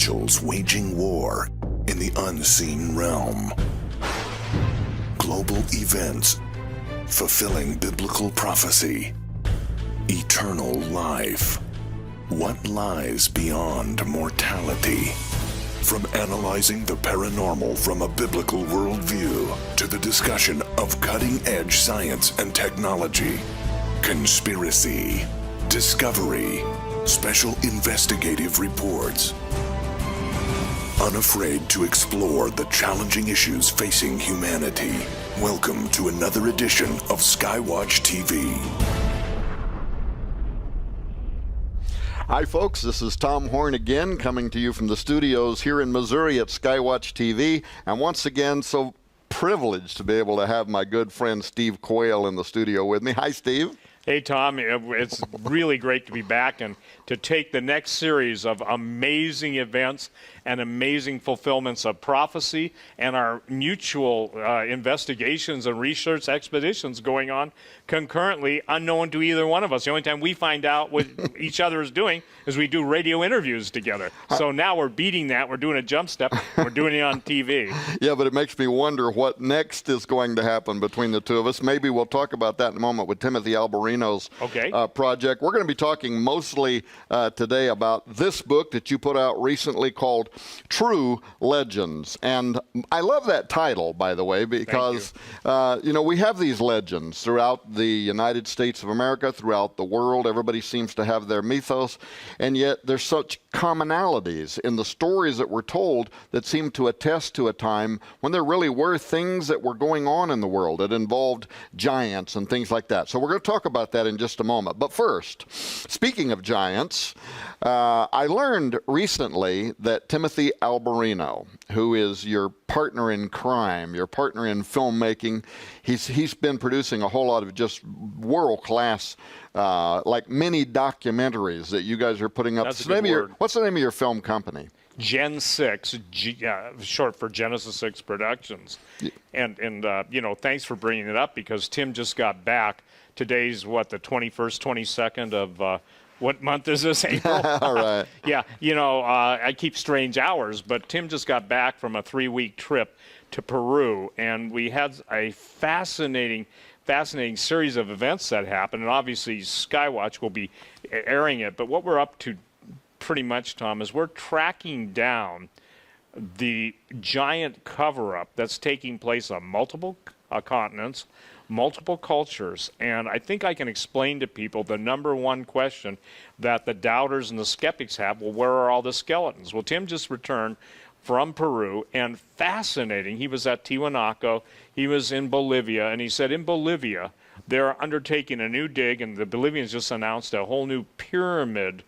angels waging war in the unseen realm. Global events fulfilling biblical prophecy. Eternal life. What lies beyond mortality? From analyzing the paranormal from a biblical worldview to the discussion of cutting-edge science and technology, conspiracy, discovery, special investigative reports. Unafraid to explore the challenging issues facing humanity. Welcome to another edition of Skywatch TV. Hi folks, this is Tom Horn again, coming to you from the studios here in Missouri at Skywatch TV. And once again, so privileged to be able to have my good friend Steve Quayle in the studio with me. Hi, Steve. Hey, Tom. It's really great to be back and to take the next series of amazing events and amazing fulfillments of prophecy and our mutual investigations and research expeditions going on concurrently, unknown to either one of us. The only time we find out what each other is doing is we do radio interviews together. So now we're beating that. We're doing a jump step. We're doing it on TV. Yeah, but it makes me wonder what next is going to happen between the two of us. Maybe we'll talk about that in a moment with Timothy Alberino's project. We're going to be talking mostly today about this book that you put out recently called True Legends. And I love that title, by the way, because you know, we have these legends throughout the United States of America, throughout the world. Everybody seems to have their mythos, and yet there's such commonalities in the stories that were told that seem to attest to a time when there really were things that were going on in the world that involved giants and things like that. So we're going to talk about that in just a moment. But first, speaking of giants, I learned recently that Timothy Alberino, who is your partner in crime, your partner in filmmaking, he's been producing a whole lot of just world-class, like mini documentaries that you guys are putting up. That's a good word. What's the name of your film company? Gen 6, short for Genesis 6 Productions. Yeah. And you know, thanks for bringing it up, because Tim just got back. Today's, what, the 21st, 22nd of, what month is this, April? All right. Yeah, you know, I keep strange hours, but Tim just got back from a 3-week trip to Peru, and we had a fascinating series of events that happened, and obviously Skywatch will be airing it. But what we're up to pretty much, Tom, is we're tracking down the giant cover-up that's taking place on multiple continents, multiple cultures, and I think I can explain to people the number one question that the doubters and the skeptics have. Well, where are all the skeletons? Well, Tim just returned from Peru, and fascinating, he was at Tiwanaku, he was in Bolivia, and he said in Bolivia they're undertaking a new dig, and the Bolivians just announced a whole new pyramid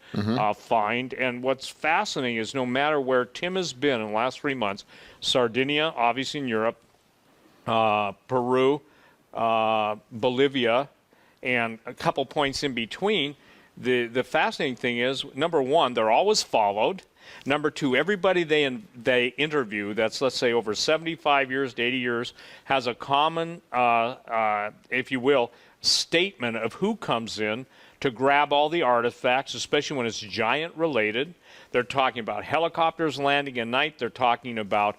find. And what's fascinating is no matter where Tim has been in the last 3 months, Sardinia, obviously in Europe, Peru, Bolivia, and a couple points in between, the fascinating thing is, number one, they're always followed. Number two, everybody they interview, that's, let's say, over 75 years to 80 years, has a common, if you will, statement of who comes in to grab all the artifacts, especially when it's giant-related. They're talking about helicopters landing at night. They're talking about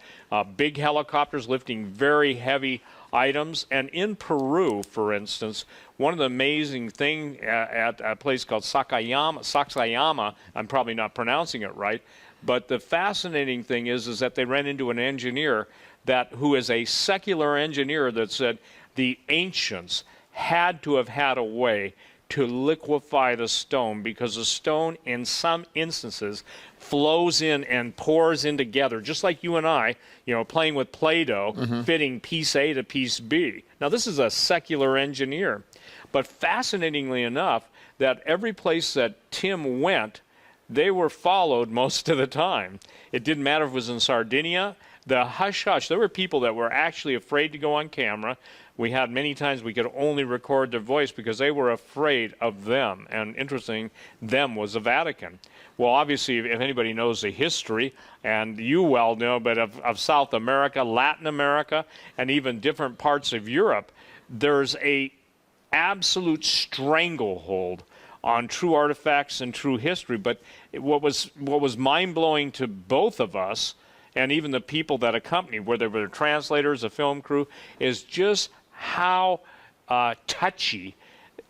big helicopters lifting very heavy items. And in Peru, for instance, one of the amazing things at a place called Sacsayhuama, I'm probably not pronouncing it right, but the fascinating thing is that they ran into an engineer who is a secular engineer that said the ancients had to have had a way to liquefy the stone, because the stone in some instances flows in and pours in together, just like you and I, you know, playing with Play-Doh, fitting piece A to piece B. Now, this is a secular engineer. But fascinatingly enough, that every place that Tim went, they were followed most of the time. It didn't matter if it was in Sardinia. The hush-hush, there were people that were actually afraid to go on camera. We had many times we could only record their voice because they were afraid of them. And interesting, them was the Vatican. Well, obviously, if anybody knows the history, and you well know, but of South America, Latin America, and even different parts of Europe, there's a absolute stranglehold on true artifacts and true history. But what was mind-blowing to both of us, and even the people that accompanied, whether they were translators, a film crew, is just how touchy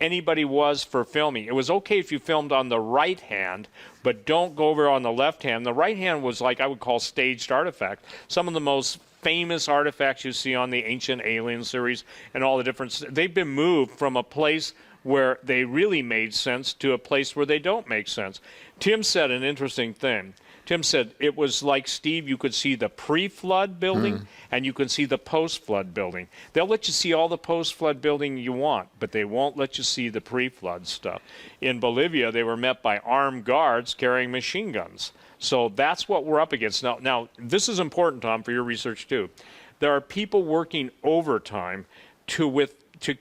anybody was for filming. It was okay if you filmed on the right hand, but don't go over on the left hand. The right hand was like I would call staged artifact. Some of the most famous artifacts you see on the Ancient Alien series and all the different, they've been moved from a place where they really made sense to a place where they don't make sense. Tim said an interesting thing. Tim said it was like, Steve, you could see the pre-flood building and you could see the post-flood building. They'll let you see all the post-flood building you want, but they won't let you see the pre-flood stuff. In Bolivia, they were met by armed guards carrying machine guns. So that's what we're up against. Now, this is important, Tom, for your research too. There are people working overtime to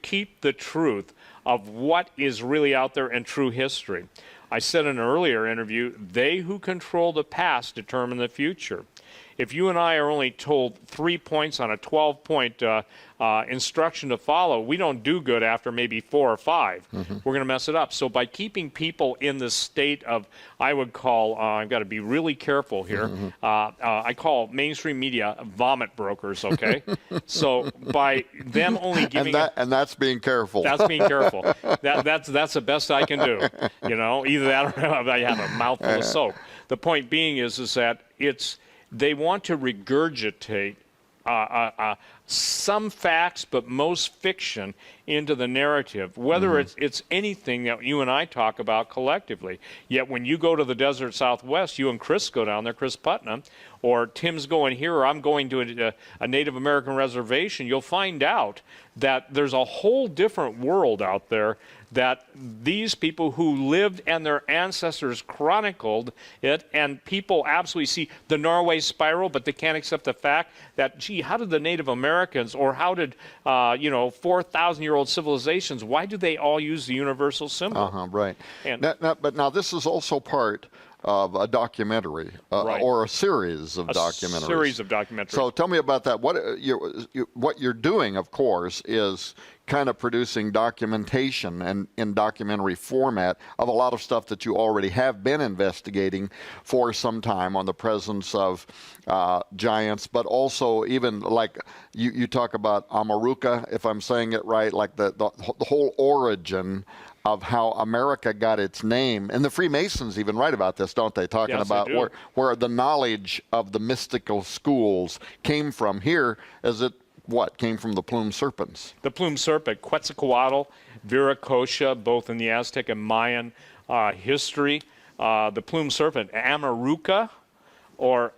keep the truth of what is really out there in true history. I said in an earlier interview, they who control the past determine the future. If you and I are only told 3 points on a 12-point instruction to follow, we don't do good after maybe 4 or 5. We're going to mess it up. So by keeping people in this state of, I would call, I've got to be really careful here, I call mainstream media vomit brokers, okay? So by them only giving... And that's being careful. That's being careful. That's the best I can do. You know, either that or I have a mouthful of soap. The point being is that they want to regurgitate some facts, but most fiction, into the narrative, whether it's anything that you and I talk about collectively. Yet when you go to the desert Southwest, you and Chris go down there, Chris Putnam, or Tim's going here, or I'm going to a Native American reservation, you'll find out that there's a whole different world out there that these people who lived and their ancestors chronicled it, and people absolutely see the Norway spiral, but they can't accept the fact that, gee, how did the Native Americans, or how did 4,000-year-old civilizations, why do they all use the universal symbol? Right. And but now this is also part of a documentary or a series of documentaries. Series of documentaries. So tell me about that. What you're doing, of course, is kind of producing documentation and in documentary format of a lot of stuff that you already have been investigating for some time on the presence of giants, but also even like you talk about Amaruca, if I'm saying it right, like the whole origin of how America got its name. And the Freemasons even write about this, don't they? Talking about where the knowledge of the mystical schools came from. Here, as it came from the plumed serpents? The plumed serpent, Quetzalcoatl, Viracocha, both in the Aztec and Mayan history. The plumed serpent, Amaruca, or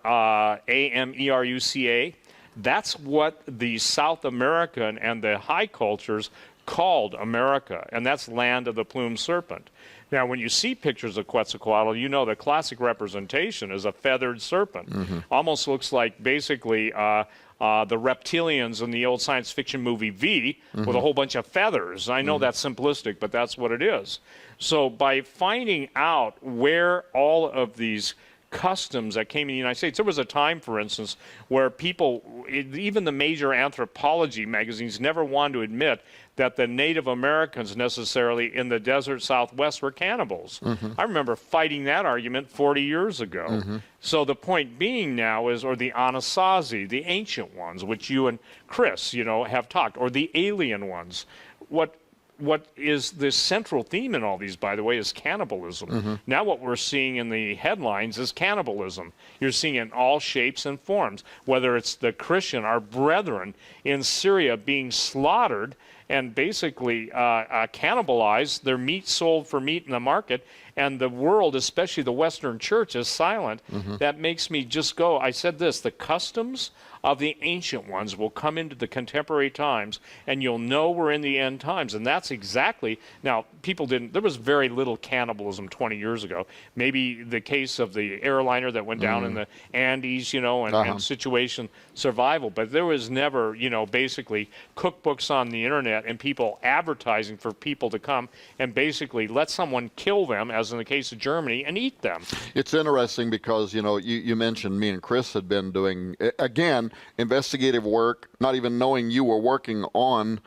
Ameruca. That's what the South American and the high cultures called America, and that's land of the plumed serpent. Now, when you see pictures of Quetzalcoatl, you know the classic representation is a feathered serpent. Almost looks like basically the reptilians in the old science fiction movie V with a whole bunch of feathers. I know that's simplistic, but that's what it is. So by finding out where all of these customs that came in the United States. There was a time, for instance, where people, even the major anthropology magazines, never wanted to admit that the Native Americans necessarily in the desert Southwest were cannibals. I remember fighting that argument 40 years ago. So the point being now is, or the Anasazi, the ancient ones, which you and Chris, have talked, or the alien ones. What is the central theme in all these, by the way, is cannibalism. Now what we're seeing in the headlines is cannibalism. You're seeing it in all shapes and forms, whether it's the Christian, our brethren in Syria being slaughtered and basically cannibalized, their meat sold for meat in the market, and the world, especially the Western church, is silent. That makes me just go, I said this, the customs of the ancient ones will come into the contemporary times, and you'll know we're in the end times. And that's exactly, now, there was very little cannibalism 20 years ago. Maybe the case of the airliner that went down in the Andes, and situation survival. But there was never, basically cookbooks on the internet and people advertising for people to come and basically let someone kill them, as in the case of Germany, and eat them. It's interesting because, you mentioned me and Chris had been doing, again, doing investigative work, not even knowing you were working on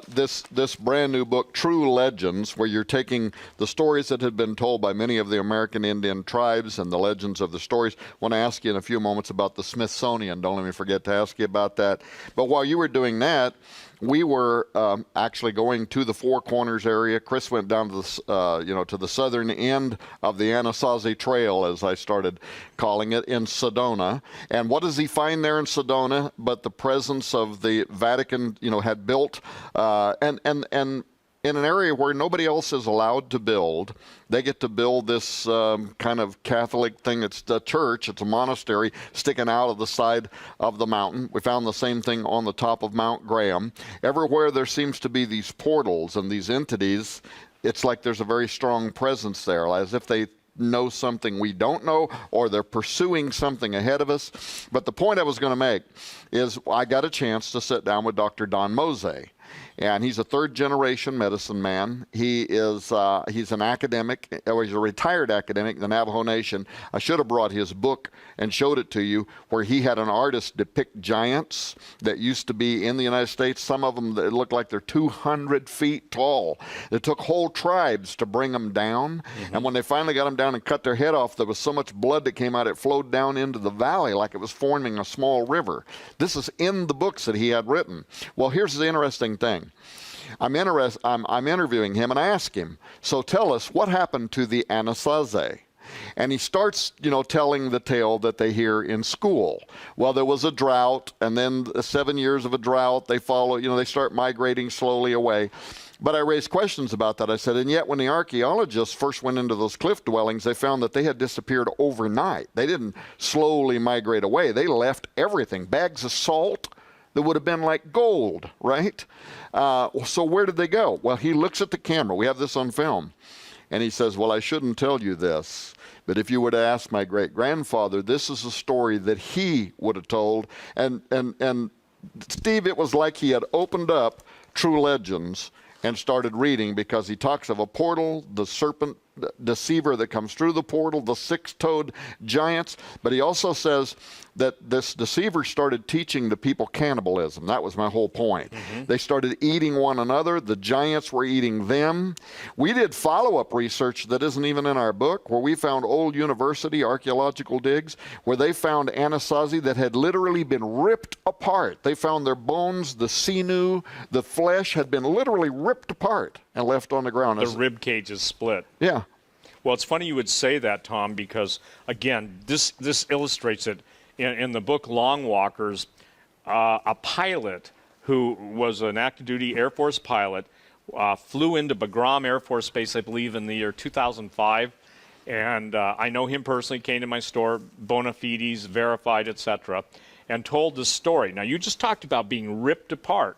this brand new book, True Legends, where you're taking the stories that had been told by many of the American Indian tribes and the legends of the stories. I want to ask you in a few moments about the Smithsonian. Don't let me forget to ask you about that. But while you were doing that, we were actually going to the Four Corners area. Chris went down to the, to the southern end of the Anasazi Trail, as I started calling it, in Sedona. And what does he find there in Sedona but the presence of the Vatican, had built, and in an area where nobody else is allowed to build. They get to build this kind of Catholic thing. It's a church. It's a monastery sticking out of the side of the mountain. We found the same thing on the top of Mount Graham. Everywhere there seems to be these portals and these entities, it's like there's a very strong presence there, as if they know something we don't know, or they're pursuing something ahead of us. But the point I was going to make is I got a chance to sit down with Dr. Don Mosey. And he's a third-generation medicine man. He's an academic, or he's a retired academic in the Navajo Nation. I should have brought his book and showed it to you, where he had an artist depict giants that used to be in the United States. Some of them that look like they're 200 feet tall. It took whole tribes to bring them down. And when they finally got them down and cut their head off, there was so much blood that came out, it flowed down into the valley like it was forming a small river. This is in the books that he had written. Well, here's the interesting thing. I'm interviewing him, and I ask him, so tell us, what happened to the Anasazi? And he starts, telling the tale that they hear in school. Well, there was a drought, and then 7 years of a drought, they follow, they start migrating slowly away. But I raised questions about that. I said, and yet when the archaeologists first went into those cliff dwellings, they found that they had disappeared overnight. They didn't slowly migrate away. They left everything, bags of salt that would have been like gold, right? So where did they go? Well, he looks at the camera. We have this on film. And he says, well, I shouldn't tell you this, but if you were to ask my great-grandfather, this is a story that he would have told. And Steve, it was like he had opened up True Legends and started reading, because he talks of a portal, the serpent deceiver that comes through the portal, the six-toed giants. But he also says that this deceiver started teaching the people cannibalism. That was my whole point. They started eating one another. The giants were eating them. We did follow-up research that isn't even in our book, where we found old university archaeological digs where they found Anasazi that had literally been ripped apart. They found their bones, the sinew, the flesh had been literally ripped apart and left on the ground. The rib cage is split. Yeah. Well, it's funny you would say that, Tom, because, again, this illustrates it. In the book Long Walkers, a pilot who was an active-duty Air Force pilot flew into Bagram Air Force Base, I believe, in the year 2005. And I know him personally, came to my store, bona fides, verified, etc., and told the story. Now, you just talked about being ripped apart.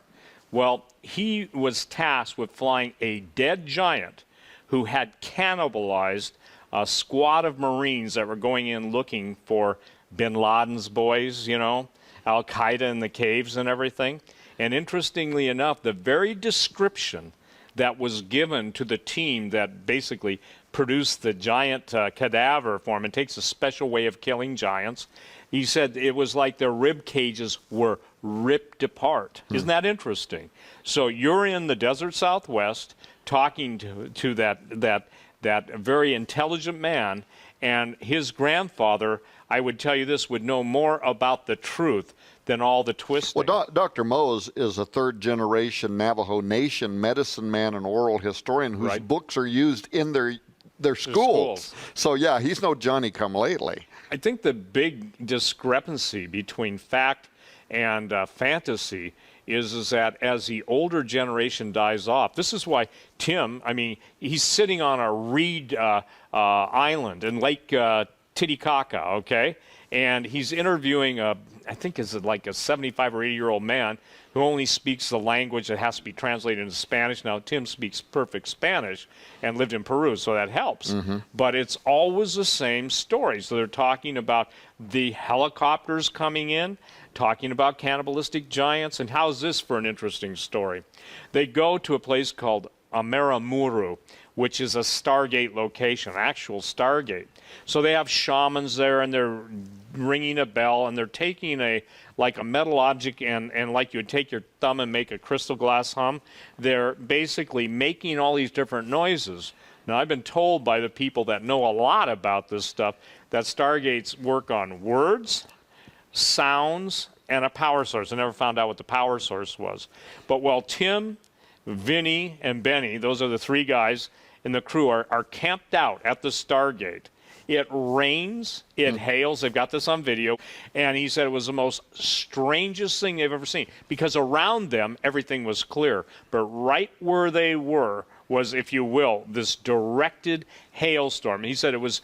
Well, he was tasked with flying a dead giant who had cannibalized a squad of Marines that were going in looking for Bin Laden's boys, Al-Qaeda in the caves and everything. And interestingly enough, the very description that was given to the team that basically produced the giant cadaver for him, and takes a special way of killing giants, he said it was like their rib cages were ripped apart. Isn't that interesting? So you're in the desert Southwest talking to that very intelligent man, and his grandfather, I would tell you this, would know more about the truth than all the twisting. Well, Dr. Mose is a third-generation Navajo Nation medicine man and oral historian whose books are used in their schools. So, yeah, he's no Johnny-come-lately. I think the big discrepancy between fact and fantasy is that as the older generation dies off, this is why Tim, he's sitting on a reed island in Lake Titicaca, okay? And he's interviewing I think is like a 75 or 80-year-old man who only speaks the language that has to be translated into Spanish. Now, Tim speaks perfect Spanish and lived in Peru, so that helps. But it's always the same story. So they're talking about the helicopters coming in, talking about cannibalistic giants, and how's this for an interesting story? They go to a place called Amaramuru, which is a Stargate location, actual Stargate. So they have shamans there, and they're ringing a bell, and they're taking like a metal object and like you would take your thumb and make a crystal glass hum. They're basically making all these different noises. Now, I've been told by the people that know a lot about this stuff that Stargates work on words, sounds, and a power source. I never found out what the power source was. But while Tim, Vinny, and Benny, those are the three guys in the crew, are camped out at the Stargate, it rains, it hails. They've got this on video. And he said it was the most strangest thing they've ever seen, because around them, everything was clear. But right where they were was, if you will, this directed hailstorm. He said it was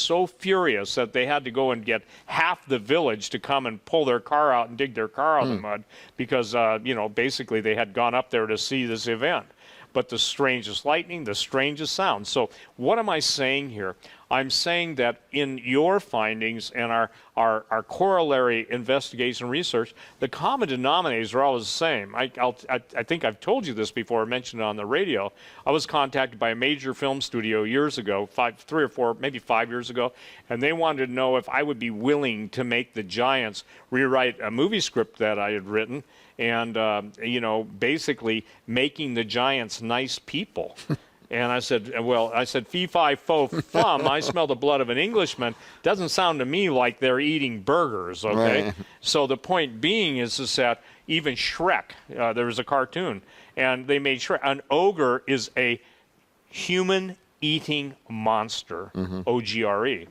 so furious that they had to go and get half the village to come and pull their car out and dig their car out of the mud, because basically they had gone up there to see this event. But the strangest lightning, the strangest sound. So what am I saying here? I'm saying that in your findings and our corollary investigation research, the common denominators are always the same. I think I've told you this before, I mentioned it on the radio. I was contacted by a major film studio years ago, 3 or 4, maybe 5 years ago, and they wanted to know if I would be willing to make the Giants rewrite a movie script that I had written, and basically making the Giants nice people. And I said, fee, fi, fo, fum, I smell the blood of an Englishman. Doesn't sound to me like they're eating burgers, okay? Right. So the point being is that even Shrek, there was a cartoon, and they made Shrek. An ogre is a human-eating monster, O-G-R-E.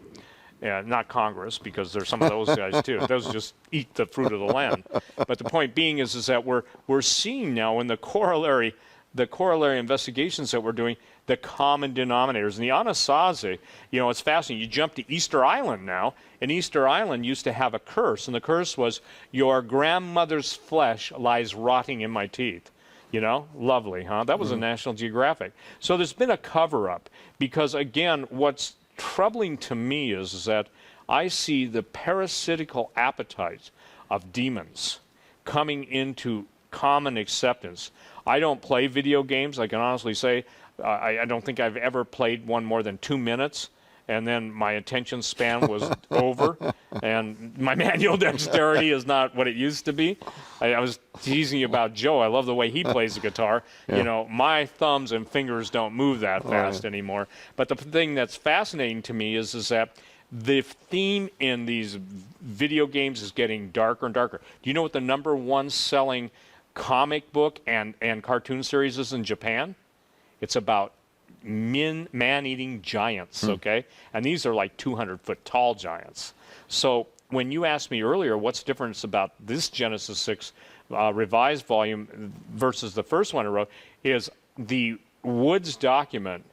Yeah, not Congress, because there's some of those guys too. Those just eat the fruit of the land. But the point being is that we're seeing now in the corollary investigations that we're doing, the common denominators. And the Anasazi, it's fascinating. You jump to Easter Island now, and Easter Island used to have a curse, and the curse was, your grandmother's flesh lies rotting in my teeth. Lovely, huh? That was a National Geographic. So there's been a cover-up, because, again, what's troubling to me is that I see the parasitical appetite of demons coming into common acceptance. I don't play video games. I can honestly say I don't think I've ever played one more than 2 minutes, and then my attention span was over, and my manual dexterity is not what it used to be. I was teasing you about Joe. I love the way he plays the guitar. Yeah. My thumbs and fingers don't move that fast anymore. But the thing that's fascinating to me is that the theme in these video games is getting darker and darker. Do you know what the #1 selling comic book and cartoon series is in Japan? It's about man-eating giants, okay? And these are like 200-foot tall giants. So when you asked me earlier what's the difference about this Genesis 6 revised volume versus the first one I wrote, is the Woods document.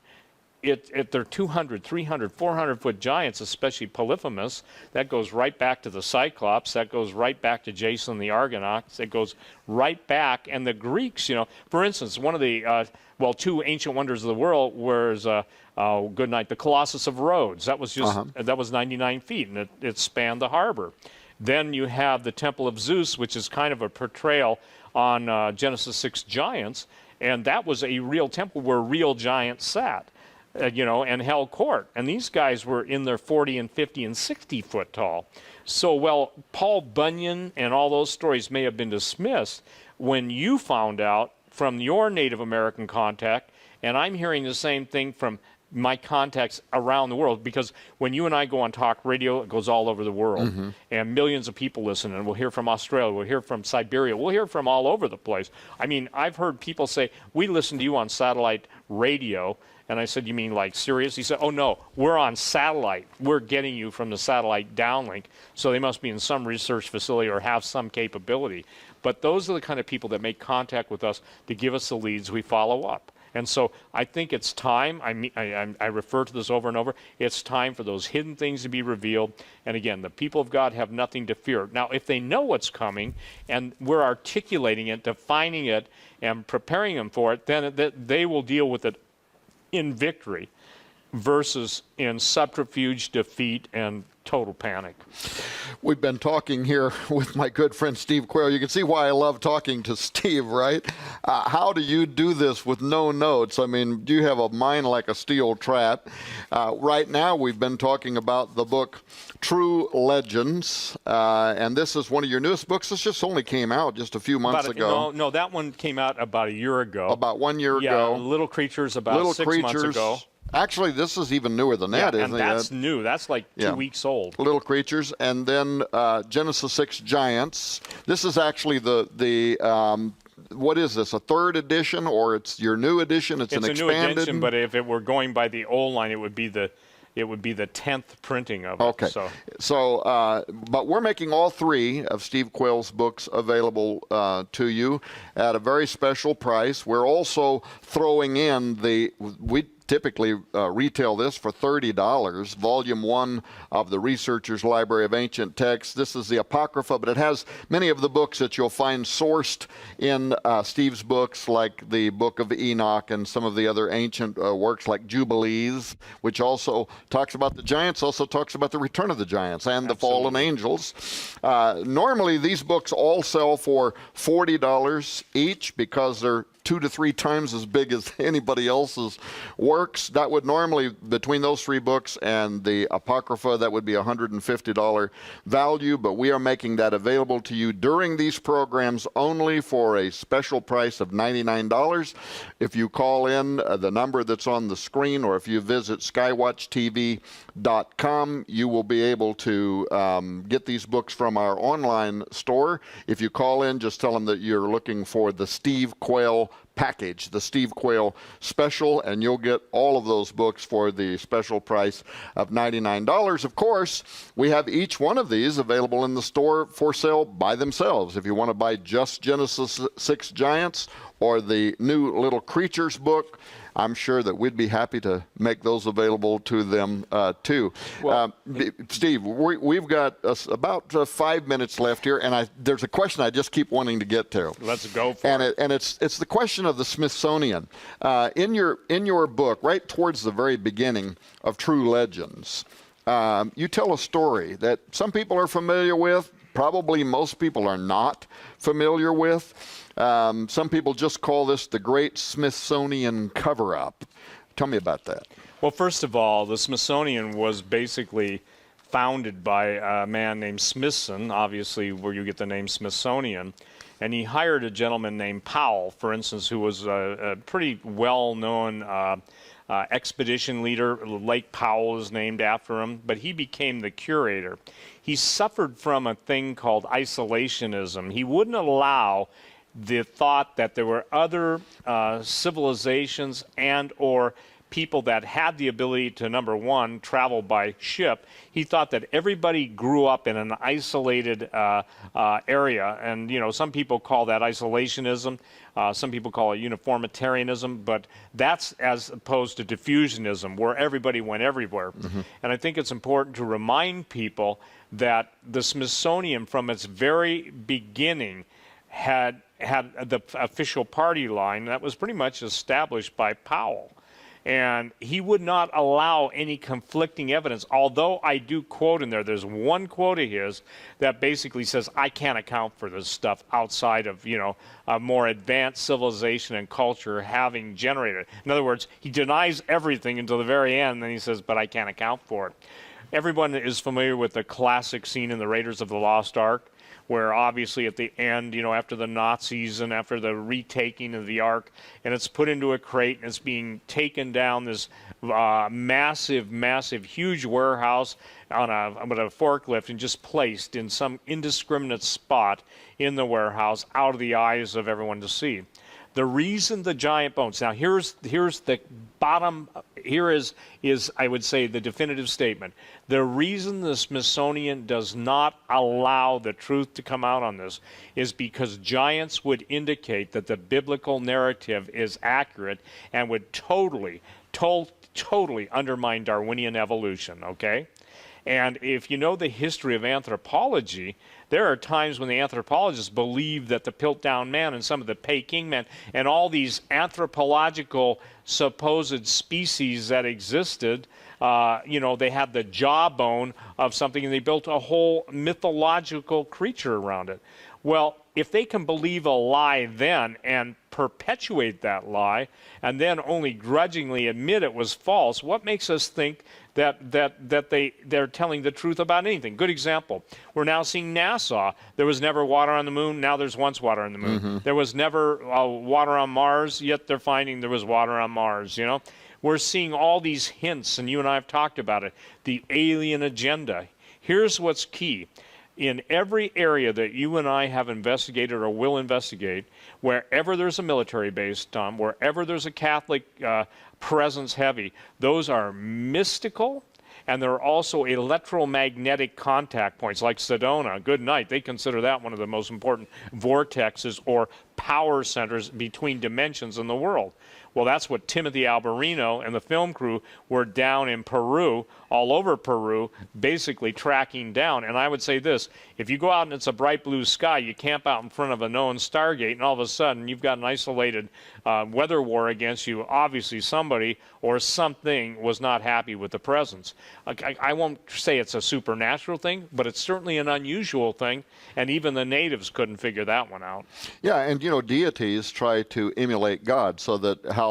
They're 200, 300, 400-foot giants, especially Polyphemus. That goes right back to the Cyclops. That goes right back to Jason the Argonauts. It goes right back. And the Greeks, for instance, one of the, 2 ancient wonders of the world was, good night, the Colossus of Rhodes. That was that was 99 feet, and it spanned the harbor. Then you have the Temple of Zeus, which is kind of a portrayal on Genesis 6 giants, and that was a real temple where real giants sat. And held court. And these guys were in their 40 and 50 and 60 foot tall. So, Paul Bunyan and all those stories may have been dismissed when you found out from your Native American contact, and I'm hearing the same thing from my contacts around the world, because when you and I go on talk radio, it goes all over the world, and millions of people listen, and we'll hear from Australia, we'll hear from Siberia, we'll hear from all over the place. I mean, I've heard people say, we listen to you on satellite radio. And I said, you mean like Sirius? He said, oh, no, we're on satellite. We're getting you from the satellite downlink. So they must be in some research facility or have some capability. But those are the kind of people that make contact with us to give us the leads we follow up. And so I think it's time, I refer to this over and over, it's time for those hidden things to be revealed. And again, the people of God have nothing to fear. Now, if they know what's coming and we're articulating it, defining it, and preparing them for it, then they will deal with it in victory versus in subterfuge, defeat, and total panic. We've been talking here with my good friend Steve Quayle. You can see why I love talking to Steve, right? How do you do this with no notes? I mean, you have a mind like a steel trap. Right now, we've been talking about the book True Legends, and this is one of your newest books. This just only came out just a few months ago. No, that one came out about a year ago. About 1 year ago. Yeah, Little Creatures about 6 months ago. Actually, this is even newer than that, isn't it? That's new. That's like 2 weeks old. Little Creatures, and then Genesis 6 Giants. This is actually the what is this, a third edition, or it's your new edition? It's an expanded? New edition, but if it were going by the old line, it would be the 10th printing of it. Okay. So, but we're making all three of Steve Quayle's books available to you at a very special price. We're also throwing in we typically retail this for $30, Volume 1 of the Researcher's Library of Ancient Texts. This is the Apocrypha, but it has many of the books that you'll find sourced in Steve's books, like the Book of Enoch and some of the other ancient works like Jubilees, which also talks about the giants, also talks about the return of the giants and the fallen angels. Normally, these books all sell for $40 each because they're 2 to 3 times as big as anybody else's works. That would normally, between those 3 books and the Apocrypha, that would be $150 value, but we are making that available to you during these programs only for a special price of $99. If you call in the number that's on the screen, or if you visit skywatchtv.com, you will be able to get these books from our online store. If you call in, just tell them that you're looking for the Steve Quayle package, the Steve Quayle special, and you'll get all of those books for the special price of $99. Of course, we have each one of these available in the store for sale by themselves. If you want to buy just Genesis 6 Giants or the new Little Creatures book, I'm sure that we'd be happy to make those available to them too. Well, Steve, we've got about 5 minutes left here, and there's a question I just keep wanting to get to. Let's go for it. And it's the question of the Smithsonian. In your book, right towards the very beginning of True Legends, you tell a story that some people are familiar with, probably most people are not familiar with. Some people just call this the Great Smithsonian Cover-Up. Tell me about that. Well, first of all, the Smithsonian was basically founded by a man named Smithson, obviously where you get the name Smithsonian, and he hired a gentleman named Powell, for instance, who was a pretty well-known expedition leader. Lake Powell is named after him, but he became the curator. He suffered from a thing called isolationism. He wouldn't allow the thought that there were other civilizations and or people that had the ability to, number one, travel by ship. He thought that everybody grew up in an isolated area, and some people call that isolationism. Some people call it uniformitarianism, but that's as opposed to diffusionism, where everybody went everywhere. Mm-hmm. And I think it's important to remind people that the Smithsonian, from its very beginning, had the official party line that was pretty much established by Powell. And he would not allow any conflicting evidence, although I do quote in there, there's one quote of his that basically says, I can't account for this stuff outside of, a more advanced civilization and culture having generated it. In other words, he denies everything until the very end, and then he says, but I can't account for it. Everyone is familiar with the classic scene in the Raiders of the Lost Ark, where obviously at the end, after the Nazis and after the retaking of the Ark, and it's put into a crate and it's being taken down this massive, huge warehouse on a forklift and just placed in some indiscriminate spot in the warehouse out of the eyes of everyone to see. The reason the giant bones, now here's the bottom, here is I would say the definitive statement. The reason the Smithsonian does not allow the truth to come out on this is because giants would indicate that the biblical narrative is accurate and would totally undermine Darwinian evolution, okay? And if you know the history of anthropology, there are times when the anthropologists believe that the Piltdown Man and some of the Peking man and all these anthropological supposed species that existed, they had the jawbone of something, and they built a whole mythological creature around it. Well, if they can believe a lie then and perpetuate that lie and then only grudgingly admit it was false, what makes us think that they're telling the truth about anything? Good example. We're now seeing NASA. There was never water on the moon. Now there's once water on the moon. Mm-hmm. There was never water on Mars, yet they're finding there was water on Mars, We're seeing all these hints, and you and I have talked about it, the alien agenda. Here's what's key. In every area that you and I have investigated or will investigate, wherever there's a military base, Tom, wherever there's a Catholic presence heavy, those are mystical, and there are also electromagnetic contact points like Sedona. Good night. They consider that one of the most important vortexes or power centers between dimensions in the world. Well, that's what Timothy Alberino and the film crew were down in Peru, all over Peru, basically tracking down. And I would say this, if you go out and it's a bright blue sky, you camp out in front of a known Stargate, and all of a sudden you've got an isolated weather war against you. Obviously somebody or something was not happy with the presence. I won't say it's a supernatural thing, but it's certainly an unusual thing, and even the natives couldn't figure that one out. Yeah, and deities try to emulate God, so that how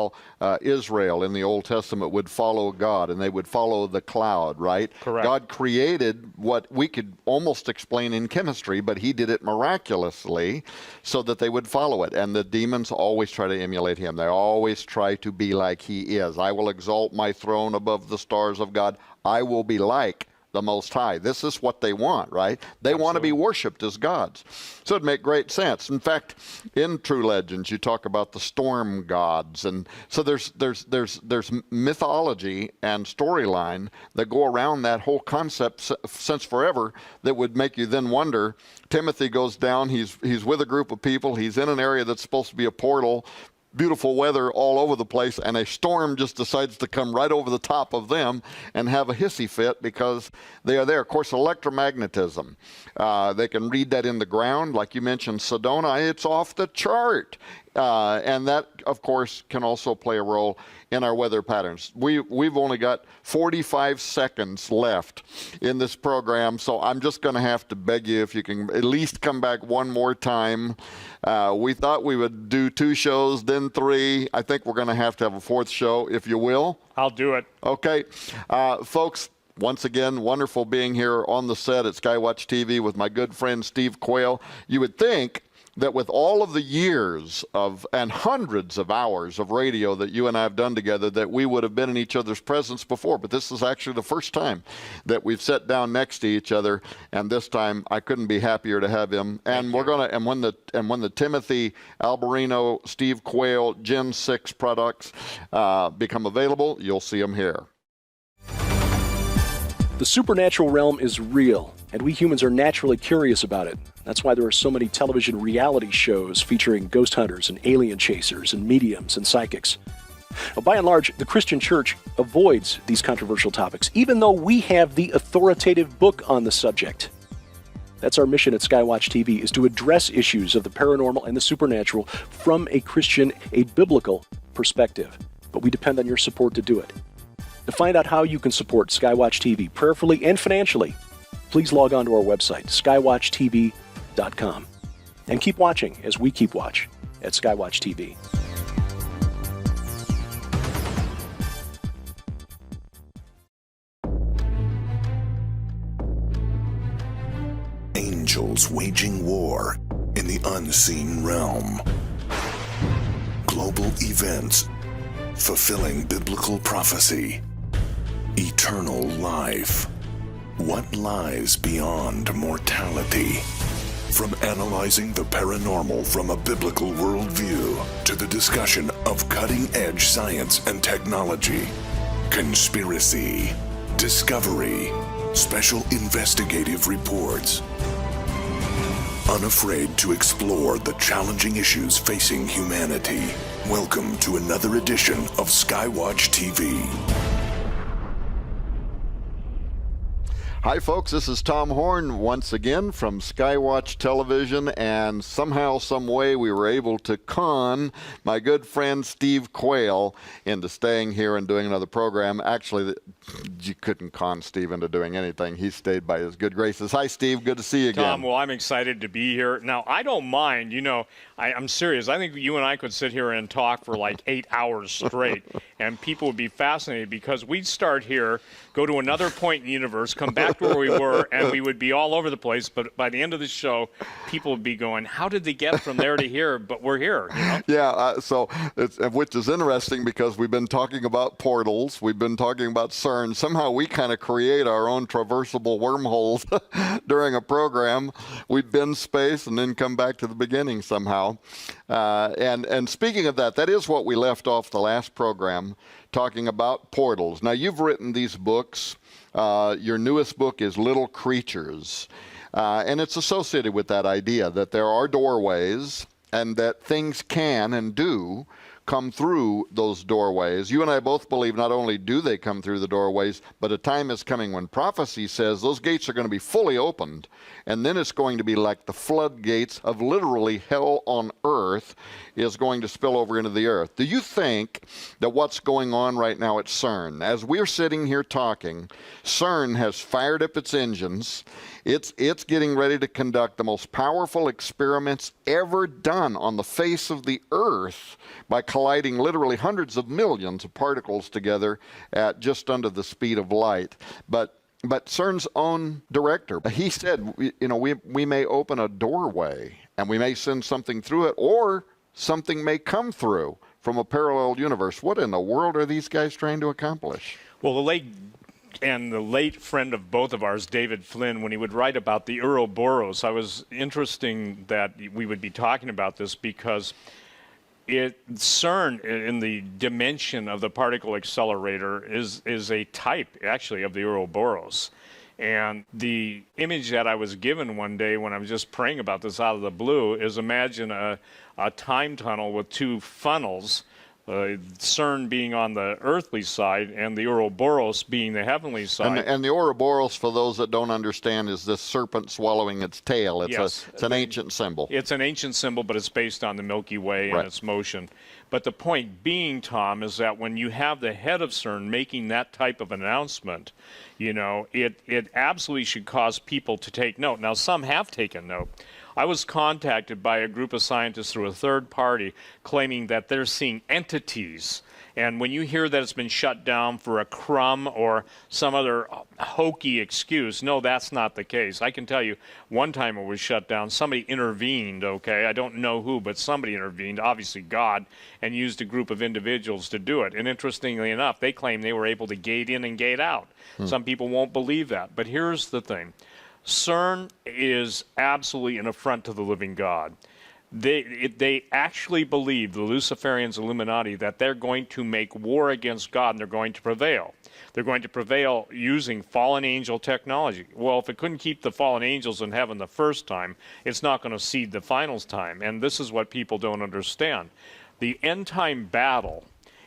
Israel in the Old Testament would follow God, and they would follow the cloud, right? Correct. God created what we could almost explain in chemistry, but he did it miraculously so that they would follow it. And the demons always try to emulate him. They always try to be like he is. I will exalt my throne above the stars of God. I will be like the Most High. This is what they want, right? They Absolutely. want to be worshipped as gods. So it'd make great sense. In fact, in True Legends, you talk about the storm gods, and so there's mythology and storyline that go around that whole concept since forever that would make you then wonder. Timothy goes down. He's with a group of people. He's in an area that's supposed to be a portal. Beautiful weather all over the place, and a storm just decides to come right over the top of them and have a hissy fit because they are there. Of course, electromagnetism. They can read that in the ground. Like you mentioned, Sedona, it's off the chart. And that, of course, can also play a role in our weather patterns. We've only got 45 seconds left in this program, so I'm just going to have to beg you if you can at least come back one more time. We thought we would do 2 shows, then 3. I think we're going to have a 4th show, if you will. I'll do it. Okay. Folks, once again, wonderful being here on the set at Skywatch TV with my good friend Steve Quayle. You would think that with all of the years and hundreds of hours of radio that you and I have done together, that we would have been in each other's presence before. But this is actually the first time that we've sat down next to each other, and this time I couldn't be happier to have him. And when the Timothy Alberino, Steve Quayle Gen 6 products become available, you'll see them here. The supernatural realm is real, and we humans are naturally curious about it. That's why there are so many television reality shows featuring ghost hunters and alien chasers and mediums and psychics. Now, by and large, the Christian church avoids these controversial topics, even though we have the authoritative book on the subject. That's our mission at Skywatch TV, is to address issues of the paranormal and the supernatural from a Christian, a biblical perspective. But we depend on your support to do it. To find out how you can support Skywatch TV prayerfully and financially, please log on to our website, skywatchtv.com. And keep watching as we keep watch at Skywatch TV. Angels waging war in the unseen realm. Global events fulfilling biblical prophecy. Eternal life. What lies beyond mortality? From analyzing the paranormal from a biblical worldview to the discussion of cutting-edge science and technology, conspiracy, discovery, special investigative reports. Unafraid to explore the challenging issues facing humanity. Welcome to another edition of Skywatch TV. Hi, folks. This is Tom Horn once again from Skywatch Television, and somehow, some way, we were able to con my good friend Steve Quayle into staying here and doing another program. Actually, you couldn't con Steve into doing anything. He stayed by his good graces. Hi, Steve. Good to see you again. Tom, well, I'm excited to be here. Now, I don't mind. You know, I'm serious. I think you and I could sit here and talk for like 8 hours straight, and people would be fascinated because we'd start here, go to another point in the universe, come back to where we were, and we would be all over the place. But by the end of the show, people would be going, how did they get from there to here? But we're here, you know? Yeah, which is interesting because we've been talking about portals. We've been talking about CERN. Somehow we kind of create our own traversable wormholes during a program. We bend space and then come back to the beginning somehow. And speaking of that, that is what we left off the last program, talking about portals. Now, you've written these books. Your newest book is Little Creatures, and it's associated with that idea that there are doorways and that things can and do come through those doorways. You and I both believe not only do they come through the doorways, but a time is coming when prophecy says those gates are going to be fully opened, and then it's going to be like the floodgates of literally hell on earth is going to spill over into the earth. Do you think that what's going on right now at CERN, as we're sitting here talking, CERN has fired up its engines, it's getting ready to conduct the most powerful experiments ever done on the face of the earth by colliding literally hundreds of millions of particles together at just under the speed of light. But CERN's own director, he said, we may open a doorway and we may send something through it, or something may come through from a parallel universe. What in the world are these guys trying to accomplish? Well, the late friend of both of ours, David Flynn, when he would write about the Ouroboros, I was interesting that we would be talking about this because CERN, in the dimension of the particle accelerator, is a type, actually, of the Ouroboros. And the image that I was given one day when I was just praying about this out of the blue is, imagine a time tunnel with two funnels, CERN being on the earthly side and the Ouroboros being the heavenly side. And the Ouroboros, for those that don't understand, is this serpent swallowing its tail. It's an ancient symbol. It's an ancient symbol, but it's based on the Milky Way and its motion. But the point being, Tom, is that when you have the head of CERN making that type of announcement, it absolutely should cause people to take note. Now, some have taken note. I was contacted by a group of scientists through a third party claiming that they're seeing entities. And when you hear that it's been shut down for a crumb or some other hokey excuse, no, that's not the case. I can tell you, one time it was shut down, somebody intervened, okay? I don't know who, but somebody intervened, obviously God, and used a group of individuals to do it. And interestingly enough, they claim they were able to gate in and gate out. Some people won't believe that. But here's the thing. CERN is absolutely an affront to the living God. They actually believe, the Luciferians, Illuminati, that they're going to make war against God and they're going to prevail. They're going to prevail using fallen angel technology. Well, if it couldn't keep the fallen angels in heaven the first time, it's not going to seed the finals time. And this is what people don't understand. The end time battle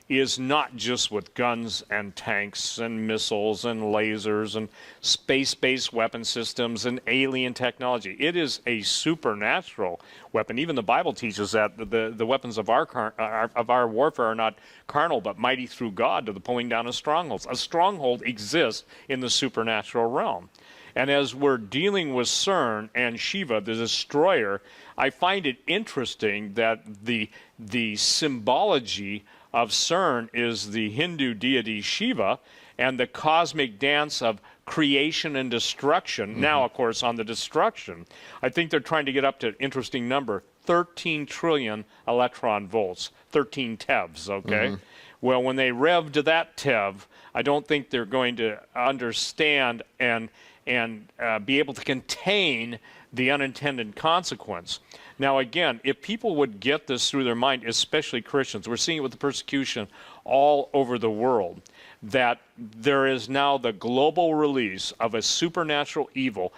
is not just with guns and tanks and missiles and lasers and space-based weapon systems and alien technology. It is a supernatural weapon. Even the Bible teaches that the weapons of our warfare are not carnal but mighty through God to the pulling down of strongholds. A stronghold exists in the supernatural realm. And as we're dealing with CERN and Shiva, the destroyer, I find it interesting that the symbology of CERN is the Hindu deity Shiva and the cosmic dance of creation and destruction. Now, of course, on the destruction, I think they're trying to get up to an interesting number, 13 trillion electron volts, 13 TeVs, okay? Well, when they rev to that TeV, I don't think they're going to understand and be able to contain the unintended consequence. Now, again, if people would get this through their mind, especially Christians, we're seeing it with the persecution all over the world, that there is now the global release of a supernatural evil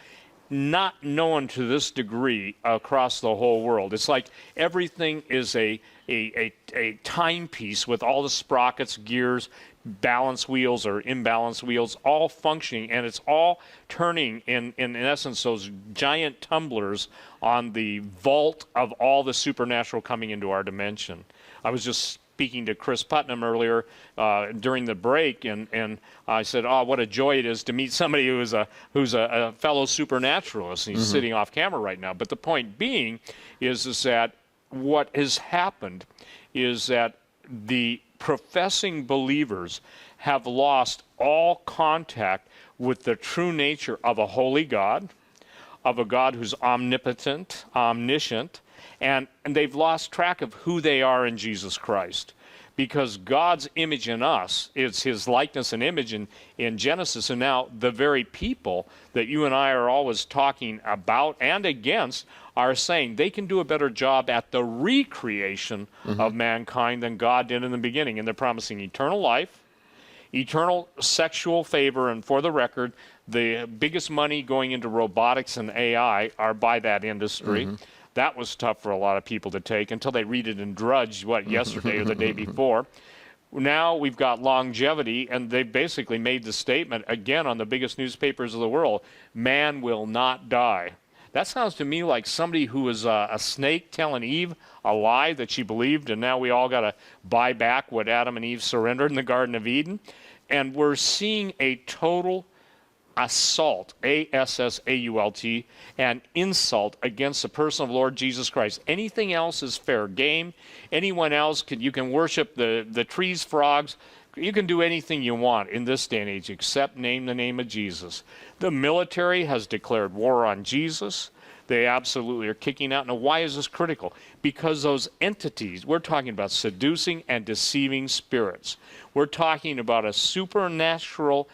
not known to this degree across the whole world. It's like everything is a timepiece with all the sprockets, gears, balance wheels or imbalance wheels, all functioning, and it's all turning in essence those giant tumblers on the vault of all the supernatural coming into our dimension. I was just speaking to Chris Putnam earlier during the break, and I said, "Oh, what a joy it is to meet somebody who's a fellow supernaturalist." And he's sitting off camera right now. But the point being is that what has happened is that the professing believers have lost all contact with the true nature of a holy God, of a God who's omnipotent, omniscient, and they've lost track of who they are in Jesus Christ. Because God's image in us is his likeness and image in Genesis, and now the very people that you and I are always talking about and against are saying they can do a better job at the recreation of mankind than God did in the beginning. And they're promising eternal life, eternal sexual favor, and for the record, the biggest money going into robotics and AI are by that industry. That was tough for a lot of people to take until they read it in Drudge, yesterday or the day before. Now we've got longevity, and they've basically made the statement, again, on the biggest newspapers of the world, man will not die. That sounds to me like somebody who was a snake telling Eve a lie that she believed, and now we all got to buy back what Adam and Eve surrendered in the Garden of Eden. And we're seeing a total assault, A-S-S-A-U-L-T, and insult against the person of Lord Jesus Christ. Anything else is fair game. Anyone else, you can worship the trees, frogs. You can do anything you want in this day and age except name the name of Jesus. The military has declared war on Jesus. They absolutely are kicking out. Now, why is this critical? Because those entities, we're talking about seducing and deceiving spirits. We're talking about a supernatural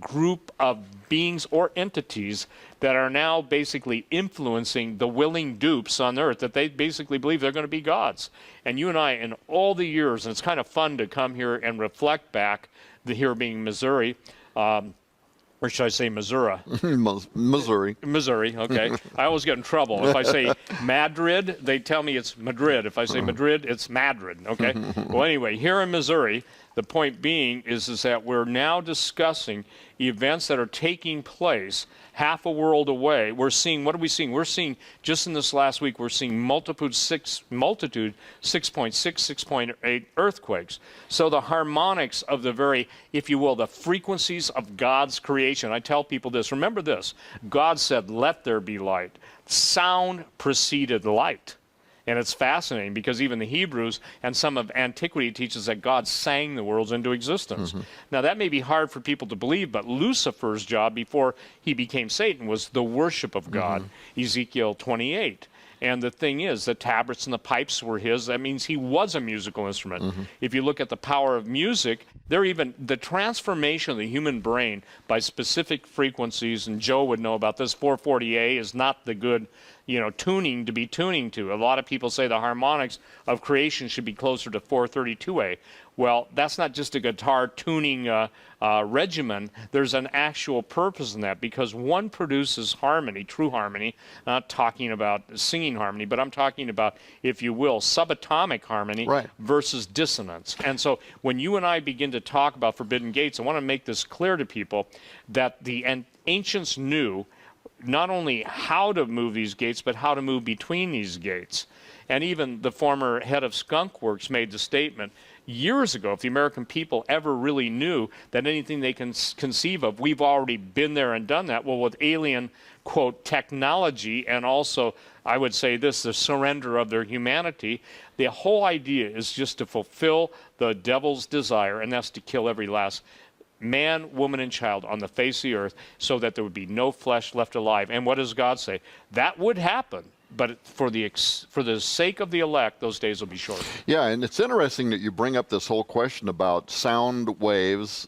group of beings or entities that are now basically influencing the willing dupes on earth, that they basically believe they're going to be gods. And you and I, in all the years, and it's kind of fun to come here and reflect back, here being Missouri, or should I say Missouri? Missouri. Missouri, okay. I always get in trouble. If I say Madrid, they tell me it's Madrid. If I say Madrid, it's Madrid, okay? Well, anyway, here in Missouri, the point being is that we're now discussing events that are taking place half a world away. We're seeing, what are we seeing? We're seeing, just in this last week, we're seeing multitude 6.6, 6.8 earthquakes. So the harmonics of the very, if you will, the frequencies of God's creation. I tell people this, remember this, God said, let there be light. Sound preceded light. And it's fascinating because even the Hebrews and some of antiquity teaches that God sang the worlds into existence. Now that may be hard for people to believe, but Lucifer's job before he became Satan was the worship of God, Ezekiel 28. And the thing is, the tabrets and the pipes were his. That means he was a musical instrument. If you look at the power of music, the transformation of the human brain by specific frequencies, and Joe would know about this, 440A is not the good tuning to be tuning to. A lot of people say the harmonics of creation should be closer to 432A. Well, that's not just a guitar tuning regimen. There's an actual purpose in that because one produces harmony, true harmony, not talking about singing harmony, but I'm talking about, if you will, subatomic harmony versus dissonance. And so when you and I begin to talk about forbidden gates, I want to make this clear to people that the ancients knew not only how to move these gates, but how to move between these gates. And even the former head of Skunk Works made the statement years ago, if the American people ever really knew that anything they can conceive of, we've already been there and done that. Well, with alien, quote, technology, and also, I would say this, the surrender of their humanity, the whole idea is just to fulfill the devil's desire, and that's to kill every last man, woman, and child on the face of the earth so that there would be no flesh left alive. And what does God say? That would happen, but for the sake of the elect, those days will be short. Yeah, and it's interesting that you bring up this whole question about sound waves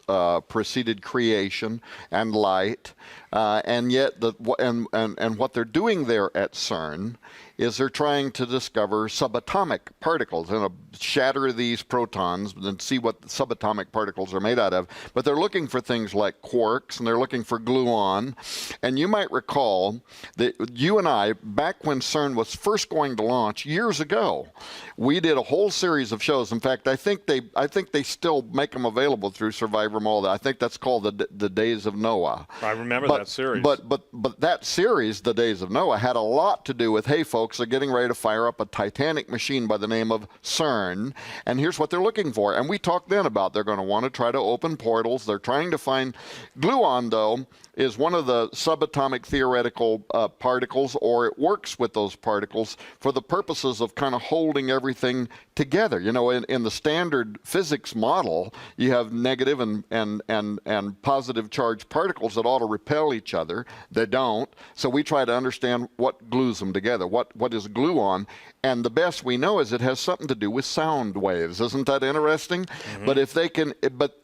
preceded creation and light, and yet what they're doing there at CERN is they're trying to discover subatomic particles and shatter these protons and see what the subatomic particles are made out of. But they're looking for things like quarks, and they're looking for gluon. And you might recall that you and I, back when CERN was first going to launch years ago, we did a whole series of shows. In fact, I think they still make them available through Survivor Mall. I think that's called the Days of Noah. I remember that series. But that series, The Days of Noah, had a lot to do with, hey, folks, they're getting ready to fire up a Titanic machine by the name of CERN, and here's what they're looking for. And we talked then about they're going to want to try to open portals. They're trying to find gluon, though, is one of the subatomic theoretical particles, or it works with those particles for the purposes of kind of holding everything together. You know, in the standard physics model, you have negative and positive charged particles that ought to repel each other. They don't. So we try to understand what glues them together. What is gluon? And the best we know is it has something to do with sound waves. Isn't that interesting? Mm-hmm. But if they can, but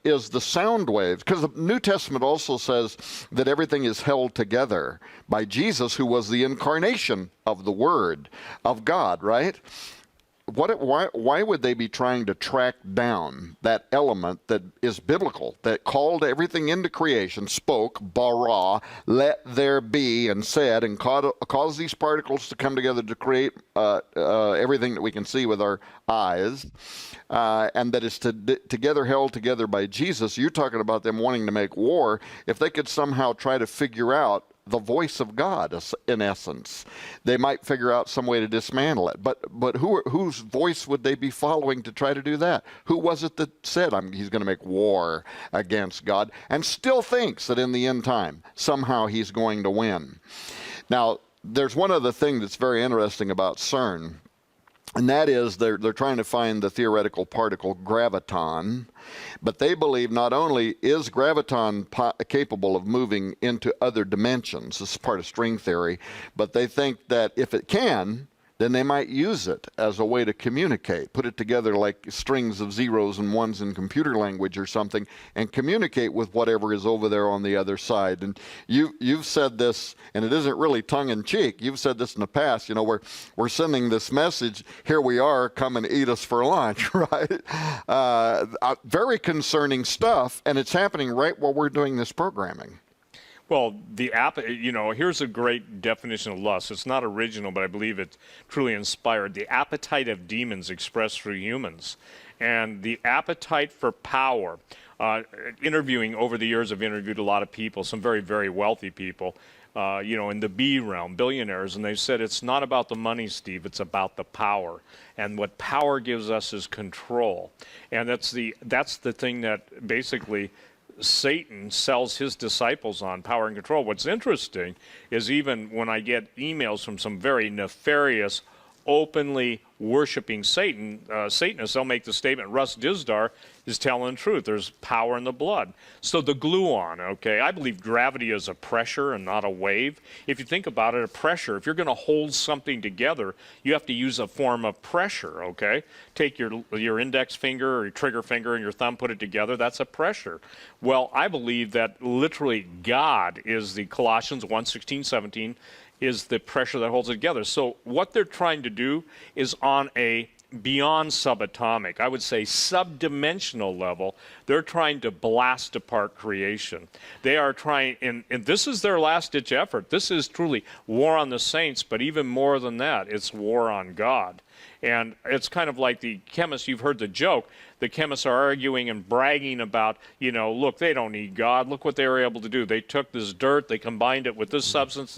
is the sound waves, because the New Testament also says that everything is held together by Jesus, who was the incarnation of the Word of God, right? Why would they be trying to track down that element that is biblical, that called everything into creation, spoke, bara, let there be, and said, and caused these particles to come together to create everything that we can see with our eyes, and that is together held together by Jesus? You're talking about them wanting to make war. If they could somehow try to figure out the voice of God, in essence, they might figure out some way to dismantle it. But whose voice would they be following to try to do that? Who was it that said he's going to make war against God, and still thinks that in the end time somehow he's going to win? Now, there's one other thing that's very interesting about CERN, and that is they're trying to find the theoretical particle graviton, but they believe not only is graviton capable of moving into other dimensions, this is part of string theory, but they think that if it can, then they might use it as a way to communicate, put it together like strings of zeros and ones in computer language or something, and communicate with whatever is over there on the other side. And you've said this, and it isn't really tongue-in-cheek. You've said this in the past. You know, we're sending this message, here we are, come and eat us for lunch, right? Very concerning stuff, and it's happening right while we're doing this programming. Well, here's a great definition of lust. It's not original, but I believe it's truly inspired. The appetite of demons expressed through humans. And the appetite for power. Interviewing over the years, I've interviewed a lot of people, some very, very wealthy people, in the B realm, billionaires, and they've said it's not about the money, Steve, it's about the power. And what power gives us is control. And that's the thing that basically Satan sells his disciples on, power and control. What's interesting is even when I get emails from some very nefarious, openly worshiping Satanists, they'll make the statement, Russ Dizdar is telling the truth. There's power in the blood. So the gluon, okay, I believe gravity is a pressure and not a wave. If you think about it, a pressure, if you're going to hold something together, you have to use a form of pressure, okay? Take your index finger or your trigger finger and your thumb, put it together, that's a pressure. Well, I believe that literally God is the Colossians 1:16-17, is the pressure that holds it together. So what they're trying to do is on a beyond subatomic, I would say subdimensional level, they're trying to blast apart creation. They are trying, and this is their last-ditch effort. This is truly war on the saints, but even more than that, it's war on God. And it's kind of like the chemists, you've heard the joke, the chemists are arguing and bragging about, look, they don't need God. Look what they were able to do. They took this dirt, they combined it with this substance,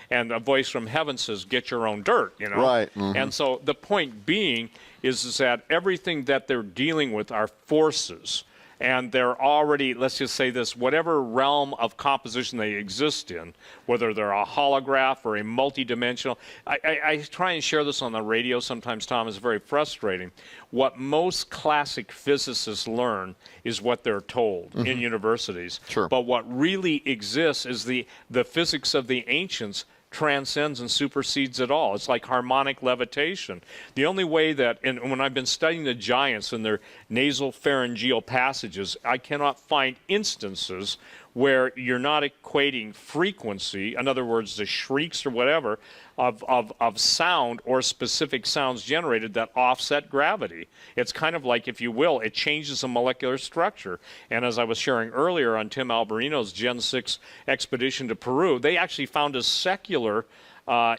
and a voice from heaven says, get your own dirt, Right. Mm-hmm. And so the point being is that everything that they're dealing with are forces. And they're already, let's just say this, whatever realm of composition they exist in, whether they're a holograph or a multidimensional, I try and share this on the radio sometimes, Tom, it's very frustrating. What most classic physicists learn is what they're told in universities. Sure. But what really exists is the physics of the ancients transcends and supersedes it all. It's like harmonic levitation. The only way that, and when I've been studying the giants and their nasal pharyngeal passages, I cannot find instances where you're not equating frequency, in other words, the shrieks or whatever, of sound or specific sounds generated that offset gravity. It's kind of like, if you will, it changes the molecular structure. And as I was sharing earlier on Tim Alberino's Gen 6 expedition to Peru, they actually found a secular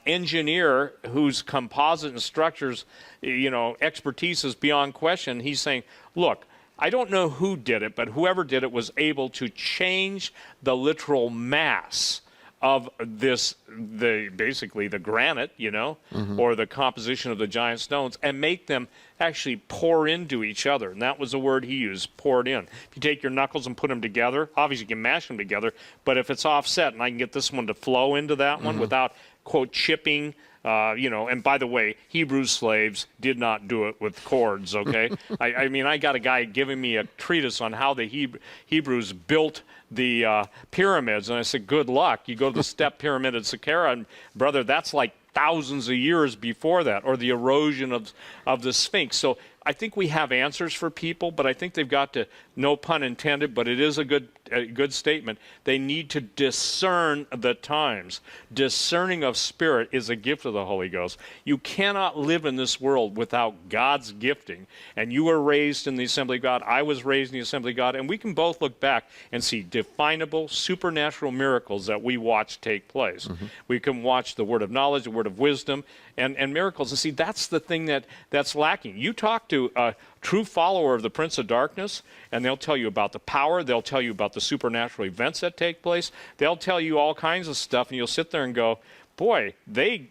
engineer whose composite and structures, expertise is beyond question. He's saying, look, I don't know who did it, but whoever did it was able to change the literal mass of basically the granite, or the composition of the giant stones, and make them actually pour into each other. And that was the word he used, poured in. If you take your knuckles and put them together, obviously you can mash them together, but if it's offset and I can get this one to flow into that one without, quote, chipping, and by the way, Hebrew slaves did not do it with cords, okay? I mean, I got a guy giving me a treatise on how the Hebrews built the pyramids, and I said, good luck. You go to the step pyramid at Saqqara, and brother, that's like thousands of years before that, or the erosion of the Sphinx. So I think we have answers for people, but I think they've got to, no pun intended, but it is a good statement. They need to discern the times. Discerning of spirit is a gift of the Holy Ghost. You cannot live in this world without God's gifting. And you were raised in the Assembly of God. I was raised in the Assembly of God. And we can both look back and see definable supernatural miracles that we watch take place. We can watch the word of knowledge, the word of wisdom, and miracles. And see, that's the thing that's lacking. You talk to a true follower of the Prince of Darkness, and they'll tell you about the power. They'll tell you about the supernatural events that take place. They'll tell you all kinds of stuff, and you'll sit there and go, boy, they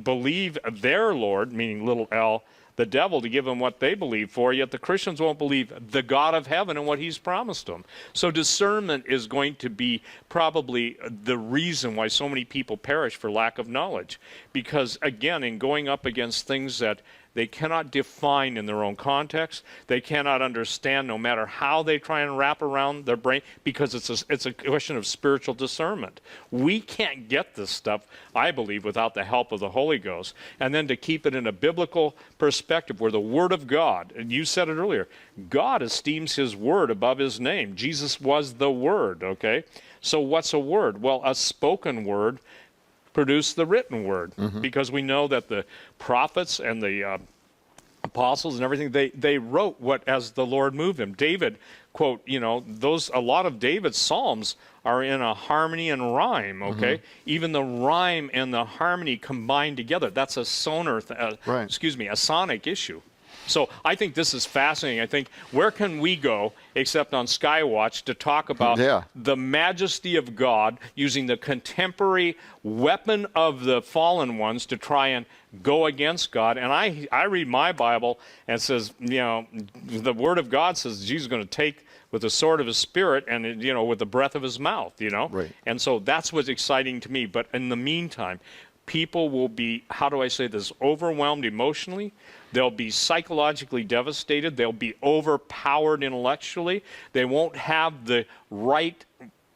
believe their Lord, meaning little l, the devil, to give them what they believe for, yet the Christians won't believe the God of heaven and what he's promised them. So discernment is going to be probably the reason why so many people perish for lack of knowledge. Because, again, in going up against things that they cannot define in their own context, they cannot understand no matter how they try and wrap around their brain, because it's a question of spiritual discernment. We can't get this stuff, I believe, without the help of the Holy Ghost. And then to keep it in a biblical perspective where the Word of God, and you said it earlier, God esteems his Word above his name. Jesus was the Word, okay? So what's a word? Well, a spoken word produce the written word, because we know that the prophets and the apostles and everything, they wrote what as the Lord moved them. David, quote, a lot of David's psalms are in a harmony and rhyme, okay? Even the rhyme and the harmony combined together. That's a a sonic issue. So I think this is fascinating. I think, where can we go except on Skywatch to talk about the majesty of God using the contemporary weapon of the fallen ones to try and go against God? And I read my Bible and it says, the Word of God says Jesus is going to take with the sword of his spirit and, with the breath of his mouth, Right. And so that's what's exciting to me. But in the meantime, people will be, how do I say this, overwhelmed emotionally. They'll be psychologically devastated. They'll be overpowered intellectually. They won't have the right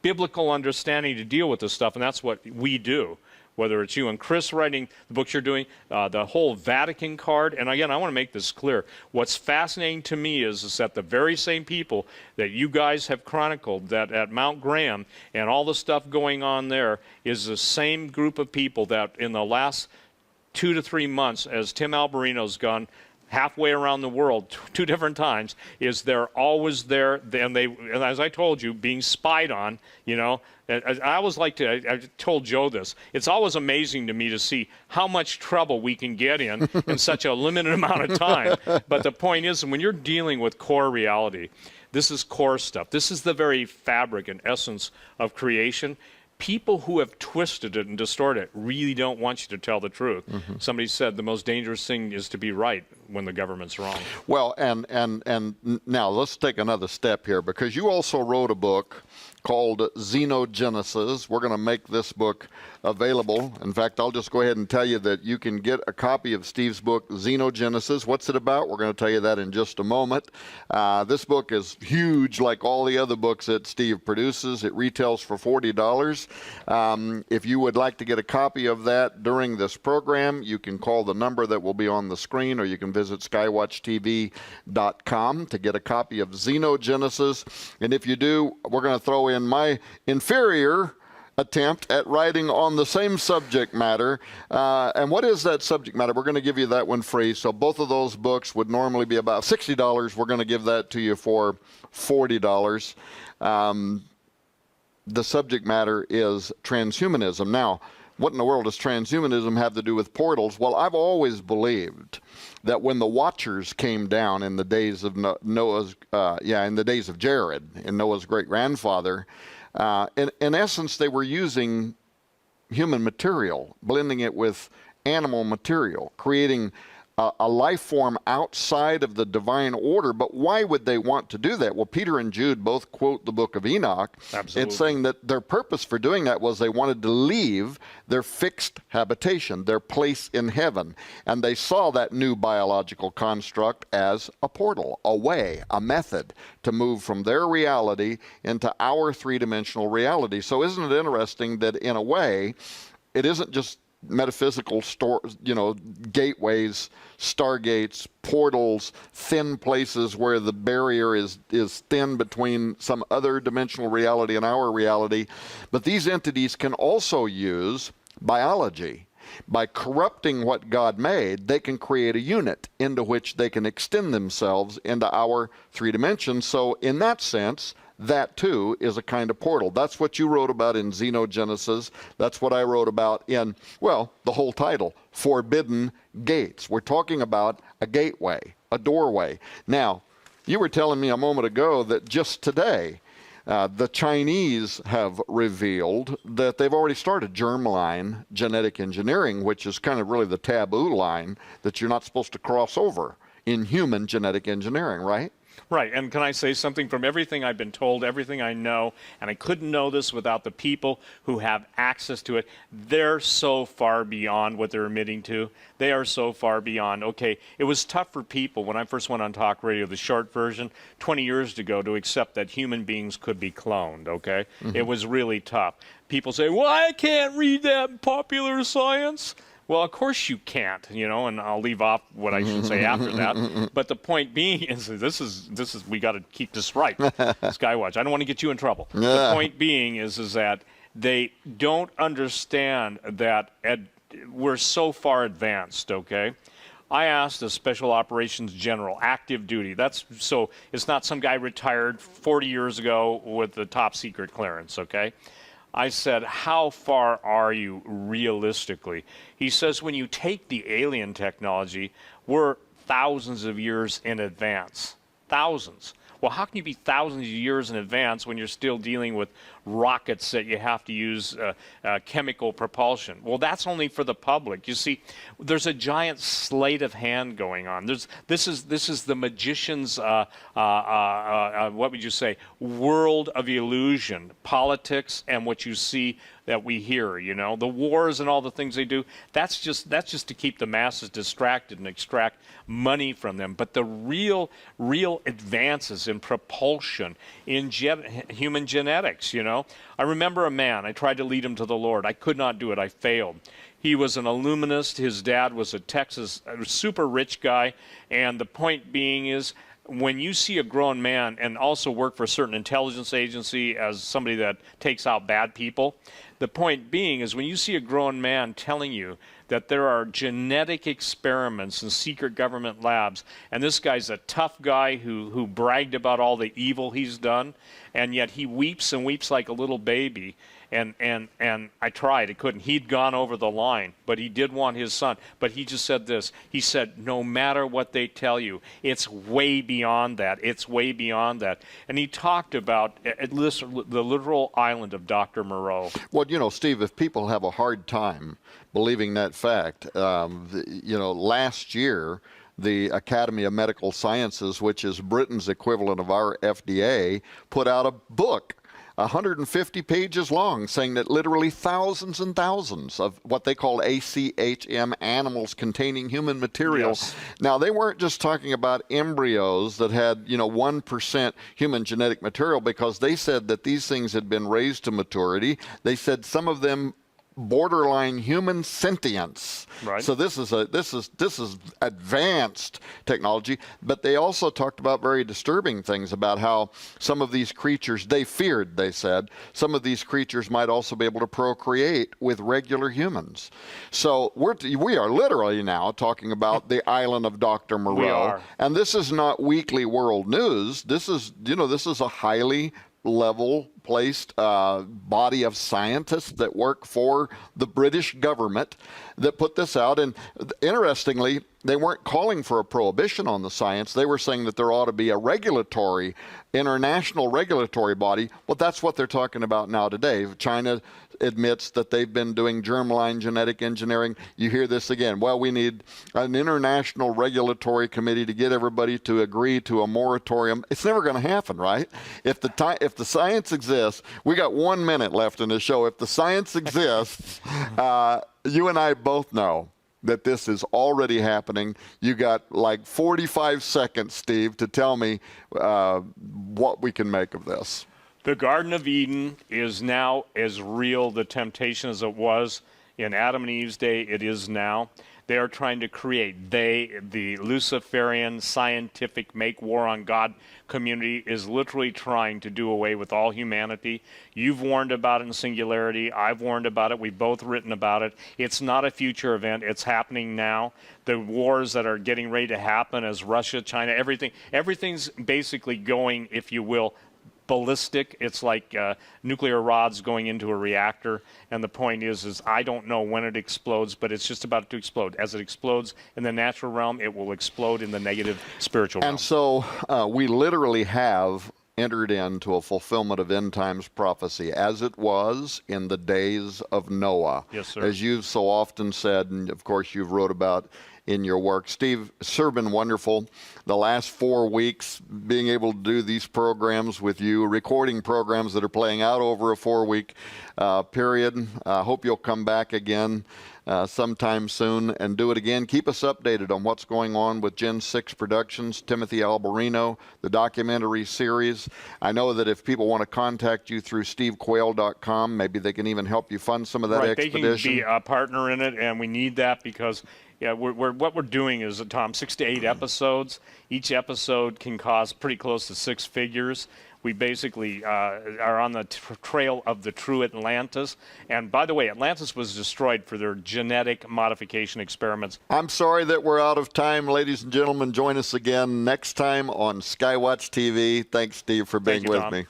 biblical understanding to deal with this stuff, and that's what we do. Whether it's you and Chris writing the books you're doing, the whole Vatican card. And again, I want to make this clear. What's fascinating to me is that the very same people that you guys have chronicled that at Mount Graham and all the stuff going on there is the same group of people that in the last 2 to 3 months, as Tim Alberino's gone halfway around the world 2 different times, is they're always there, and as I told you, being spied on, I always like to, I told Joe this, it's always amazing to me to see how much trouble we can get in such a limited amount of time. But the point is, when you're dealing with core reality, this is core stuff. This is the very fabric and essence of creation. People who have twisted it and distorted it really don't want you to tell the truth. Somebody said the most dangerous thing is to be right when the government's wrong. Well, and now let's take another step here, because you also wrote a book called Xenogenesis. We're going to make this book available. In fact, I'll just go ahead and tell you that you can get a copy of Steve's book, Xenogenesis. What's it about? We're going to tell you that in just a moment. This book is huge, like all the other books that Steve produces. It retails for $40. Genesis. If you would like to get a copy of that during this program, you can call the number that will be on the screen, or you can visit skywatchtv.com to get a copy of Xenogenesis. And if you do, we're going to throw in my inferior attempt at writing on the same subject matter. And what is that subject matter? We're going to give you that one free. So both of those books would normally be about $60. We're going to give that to you for $40. The subject matter is transhumanism. Now, what in the world does transhumanism have to do with portals? Well, I've always believed that when the Watchers came down in the days of in the days of Jared, and Noah's great-grandfather, in essence, they were using human material, blending it with animal material, creating a life form outside of the divine order. But why would they want to do that? Well, Peter and Jude both quote the book of Enoch. Absolutely. It's saying that their purpose for doing that was they wanted to leave their fixed habitation, their place in heaven. And they saw that new biological construct as a portal, a way, a method to move from their reality into our three-dimensional reality. So isn't it interesting that in a way, it isn't just metaphysical gateways, stargates, portals, thin places where the barrier is thin between some other dimensional reality and our reality. But these entities can also use biology. By corrupting what God made, they can create a unit into which they can extend themselves into our three dimensions. So in that sense, that too is a kind of portal. That's what you wrote about in Xenogenesis. That's what I wrote about in, well, the whole title, Forbidden Gates. We're talking about a gateway, a doorway. Now, you were telling me a moment ago that just today, the Chinese have revealed that they've already started germline genetic engineering, which is kind of really the taboo line that you're not supposed to cross over in human genetic engineering, right? Right, and can I say something? From everything I've been told, everything I know, and I couldn't know this without the people who have access to it, they're so far beyond what they're admitting to. They are so far beyond. Okay, it was tough for people when I first went on talk radio, the short version, 20 years ago, to accept that human beings could be cloned, okay? Mm-hmm. It was really tough. People say, well, I can't read that in Popular Science. Well, of course you can't, and I'll leave off what I should say after that. But the point being is, this is we got to keep this right, Skywatch. I don't want to get you in trouble. The point being is that they don't understand that we're so far advanced, okay? I asked a Special Operations General, active duty. So it's not some guy retired 40 years ago with the top secret clearance, okay? I said, how far are you realistically? He says, when you take the alien technology, we're thousands of years in advance. Thousands. Well, how can you be thousands of years in advance when you're still dealing with rockets that you have to use chemical propulsion? Well, that's only for the public. You see, there's a giant sleight of hand going on. This is the magician's, what would you say, world of illusion, politics, and what you see that we hear, the wars and all the things they do. That's just to keep the masses distracted and extract money from them. But the real advances in propulsion, in human genetics, I remember a man, I tried to lead him to the Lord. I could not do it. I failed. He was an illuminist. His dad was a super rich guy. And the point being is, when you see a grown man and also work for a certain intelligence agency as somebody that takes out bad people, the point being is when you see a grown man telling you that there are genetic experiments in secret government labs, and this guy's a tough guy who bragged about all the evil he's done, and yet he weeps and weeps like a little baby. And I tried. I couldn't. He'd gone over the line, but he did want his son. But he just said this. He said, no matter what they tell you, it's way beyond that. It's way beyond that. And he talked about the literal island of Dr. Moreau. Well, Steve, if people have a hard time believing that fact, last year, the Academy of Medical Sciences, which is Britain's equivalent of our FDA, put out a book 150 pages long, saying that literally thousands and thousands of what they call ACHM animals containing human material. Yes. Now, they weren't just talking about embryos that had, 1% human genetic material, because they said that these things had been raised to maturity. They said some of them borderline human sentience. Right. So this is advanced technology, but they also talked about very disturbing things about how some of these creatures, they said, some of these creatures might also be able to procreate with regular humans. So we are literally now talking about the island of Dr. Moreau. We are. And this is not weekly world news. This is a highly level-placed body of scientists that work for the British government that put this out. And interestingly, they weren't calling for a prohibition on the science. They were saying that there ought to be a international regulatory body. Well, that's what they're talking about now today. China admits that they've been doing germline genetic engineering. You hear this again. Well, we need an international regulatory committee to get everybody to agree to a moratorium. It's never going to happen, right? If the science exists, we got 1 minute left in the show. If the science exists, you and I both know that this is already happening. You got like 45 seconds, Steve, to tell me what we can make of this. The Garden of Eden is now as real, the temptation, as it was in Adam and Eve's day. It is now. They are trying to create, the Luciferian scientific make war on God community is literally trying to do away with all humanity. You've warned about it in Singularity. I've warned about it. We've both written about it. It's not a future event. It's happening now. The wars that are getting ready to happen as Russia, China, everything's basically going, if you will, ballistic. It's like nuclear rods going into a reactor, and the point is I don't know when it explodes, but it's just about to explode. As it explodes in the natural realm, it will explode in the negative spiritual realm. And so we literally have entered into a fulfillment of end times prophecy as it was in the days of Noah. Yes, sir. As you've so often said, and of course you've wrote about in your work. Steve, it's sure been wonderful the last 4 weeks being able to do these programs with you, recording programs that are playing out over a 4-week period. I hope you'll come back again sometime soon and do it again. Keep us updated on what's going on with Gen 6 Productions, Timothy Alberino, the documentary series. I know that if people want to contact you through stevequayle.com, maybe they can even help you fund some of that expedition. They can be a partner in it, and we need that because what we're doing is, Tom, 6 to 8 episodes. Each episode can cost pretty close to 6 figures. We basically are on the trail of the true Atlantis. And by the way, Atlantis was destroyed for their genetic modification experiments. I'm sorry that we're out of time, ladies and gentlemen. Join us again next time on Skywatch TV. Thanks, Steve, for being with me.